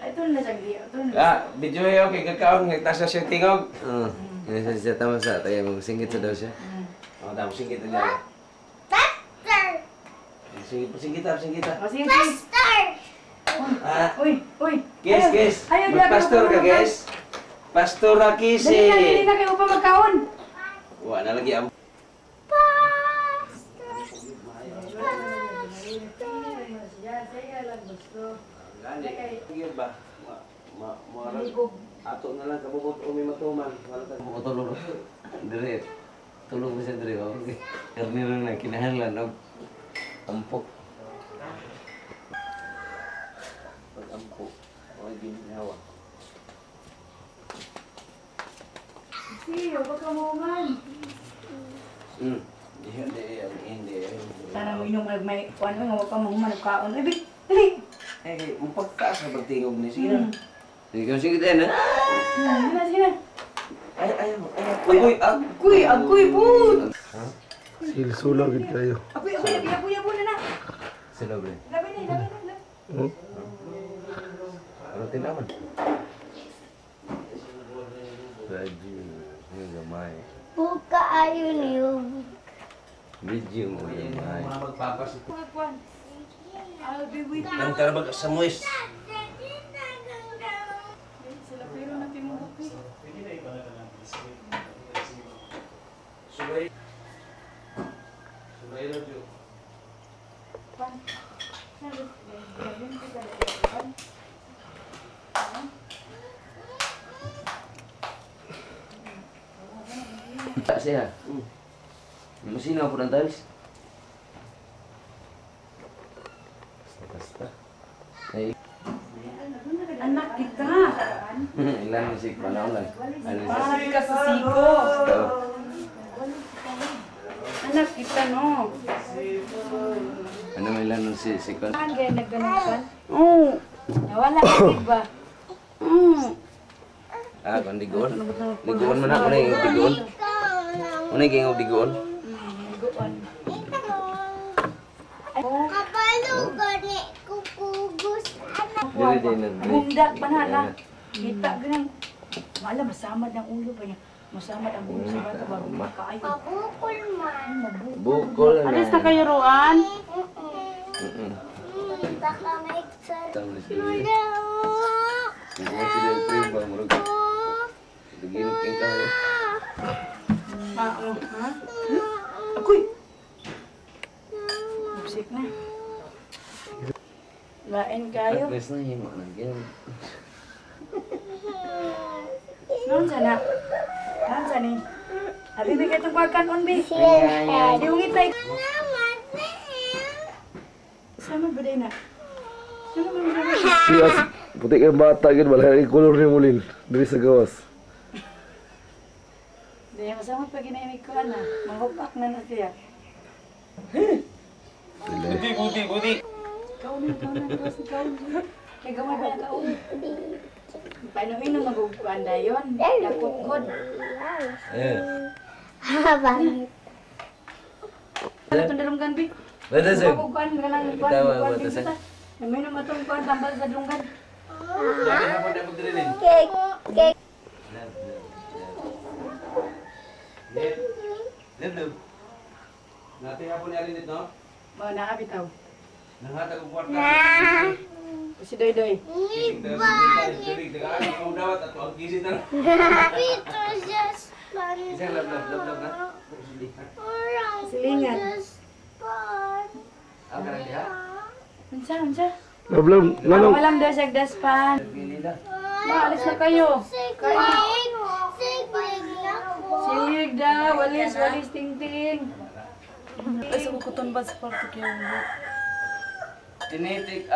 Ito na sagdi. Video yun, kay kakaon, nagtasa siya tingog. Yan siya tama sa tayo, singgit sa daw siya. Tama, singgit na niya. Singgit. Sige. Uy. Guys. Magpastor ka, guys. Pastor Aki si... Dali na kayo pa magkaon. Wala na lagi ang... Ato na lang kabubot umi matuman. Mo tulog. Dire. Tulog mo siya dire. Karniro na kinahanglan og ampok. Pag-ampo. O ginhawa. Sige, huwag ka maungan. Hindi. Sana mo inom may kuwan mo, huwag ka maungan magkaon. Ay, dali! Mapagtaas na pagtingog ni Sina. Sige din ha. Sige na. Agoy, put! Silsulang gid kayo. Agoy, na na. Sino bre? Labi na. Ano tinaman? Radyo. Yung gamay. Buka ayo niyo. Video mo gamay. Magpapas. I'll be with you. Ang tarabag sa muis. Sila pero na timulok eh. Subay na dyo. Tak siya. Masina po ng tiles. Basta. Ay. Anak kita. Ilan musik panahon lang. Parang ka sa siko. Anak kita no. Ano may ilan si Sikon? Saan kaya nagganutan? Oo. Nawala ka ba? Kung digoon. Digoon man ako na yung digoon. Ano yung digoon? Digoon. Kapalo gani kukugos anak. Bundak pa na na. Kita ganang. Wala, masamad ang ulo pa niya. Masamad ang ulo sa bata bago makaayo. Pabukol man. Bukol na. Alis na kayo, Roan? Baka ma-exert. Tanglis ko. Wala. Kung sila yung primo ba mo rin. Duginok yung kayo. Ha? Akoy! Musik na. Lain kayo. Atlas na himo na. Noon sana? Noon sana eh? Abi may katong pagkan on, Bi. Siya. Diungit na. Sama ba din na? Sama ba din na? Siyas, puti kang bata gid wala yung color ni mulin diri sa gawas. Di, masama pa ginamig ko na. Mahupak na siya. Buti. Kaunin. Kaya gamay ba na kaunin? Paano ino maguguan na yun? Nakukod. Habang. Ano itong dalunggan, Bi? Bada sir. Maguguan ka lang. Bitawa, bata sir. May namatong kuan tambal sa dalunggan. Lagi hapon na magdrilin. Cake. Leb. Nati hapon ni Alinit, no? Mga nakabitaw. Nanghatag ang kwarta. Si Doy. Kising tayo sa bilig. Tagaan ang dawat at ang kising na. Ito just fun. Isang lab na. Silingan. Just fun. Ang karang diha. Unsa? Problem, nanong Walang dasag daspan. Maalis na kayo. Silig daw. Walis ting-ting. Asa ko kuton ba sa kwarto kayo? Tinik-tik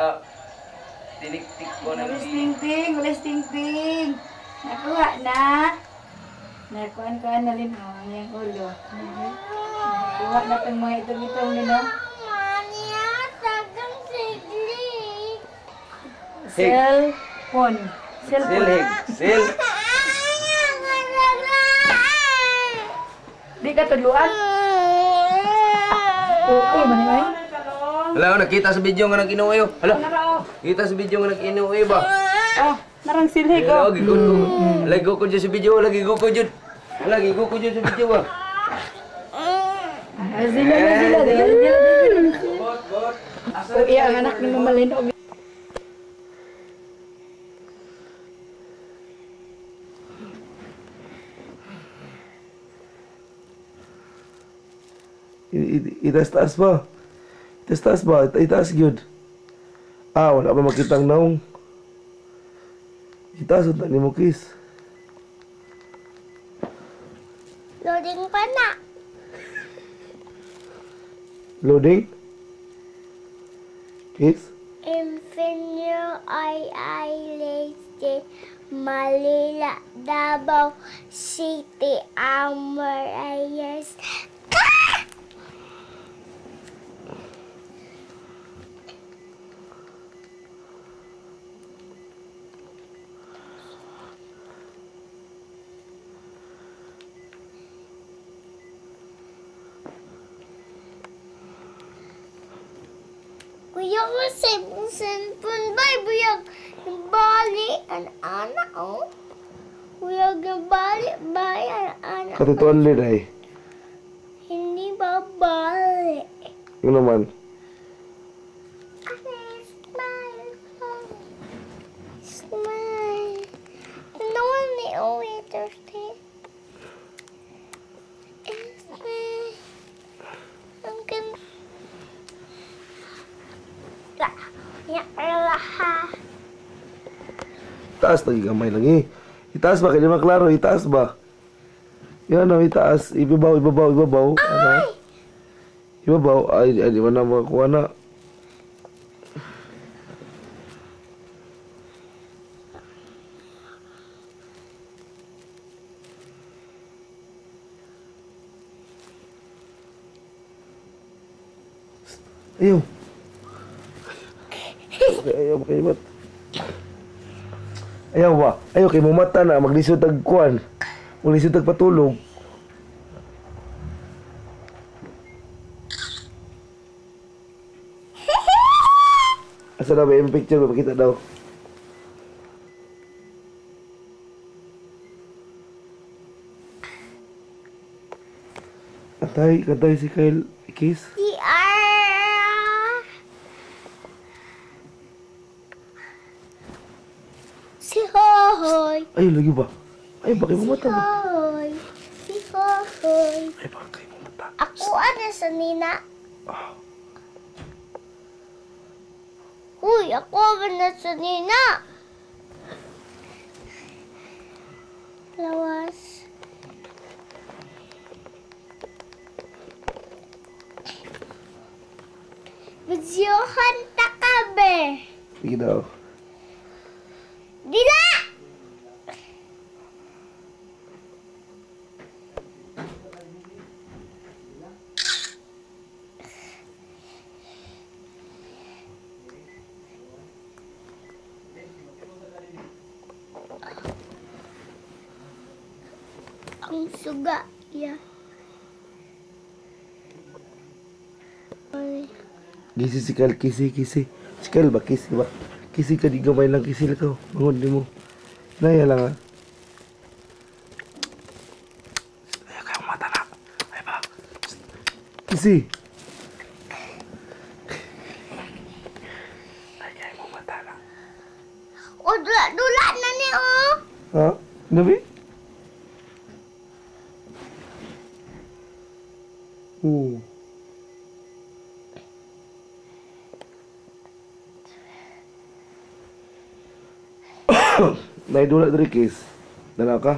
ko na. Walis ting-ting. Nakuha na. Nakuhaan ka na rin. Yung ulo. Nakuha na itong mga itong-itong nino. Cellphone. Sil. Di ka tuluan? Oo, manimay. Hala, nakita sa video nga nag-inuwi. Hala, Narao. kita sa video nga nag-inuwi ba? Oh, narang silhi ko. Lagi ko. Lagi ko dyan sa video. Lagi ko dyan. Lagi ko dyan sa video ba? Sila. Oh, iya, ang anak ni Mamalin. Itaas-taas ba? Itaas-taas ba? Itaas yun. Ah, wala pa makitang naong. Itaas unta ni mo, kiss. Loading pa na. Loading? Kiss? Infinio ay Leyte, Malila, Davao City, Amarayas. Kuya ko cellphone ba? Buyag bali ang anak oh. Buyag bali ba ang anak? Katutuan din ay. Hindi ba bali? Yun naman. Smile. Smile. No one the waiter thing. Smile. Ang ganda. Ya Allah. Itaas lagi gamay lagi. Itaas ba? Kaya maklaro. Itaas ba? Yan o, itaas. Ibabaw. Ano? Ibabaw. Ay, di ba na makakuha na? Ayaw. Ayaw kayo ba't? Ayaw ba? Ayaw kayo mumata na. Maglisod tagkuhan. Maglisod tagpatulog. Asa na ba yung picture? Pakita daw. Kantay si Kyle. Kiss. Si Hoy. Ayaw lagi ba? Ayaw ba kayo mumata ba? Hoy. Si Hoy. Ayaw ba kayo mumata? Ako ano sa Nina? Uy, ako ano sa Nina? Lawas. Videohan ta ka be. Sige daw. Dila! Ang suga, ya. Ay. Kisi si Kyle. Kisi. Si Kyle ba? Kisi ba? Kisi ka di gamay lang. Kisi lang ka. Bangon di mo. Naya lang ha. Ayaw kayo mata na. Ayaw ba? Kisi. Ayaw kayo mata na. O, dula na ni, oh. Ha? Nabi? Naidula dari kis. Dala ka?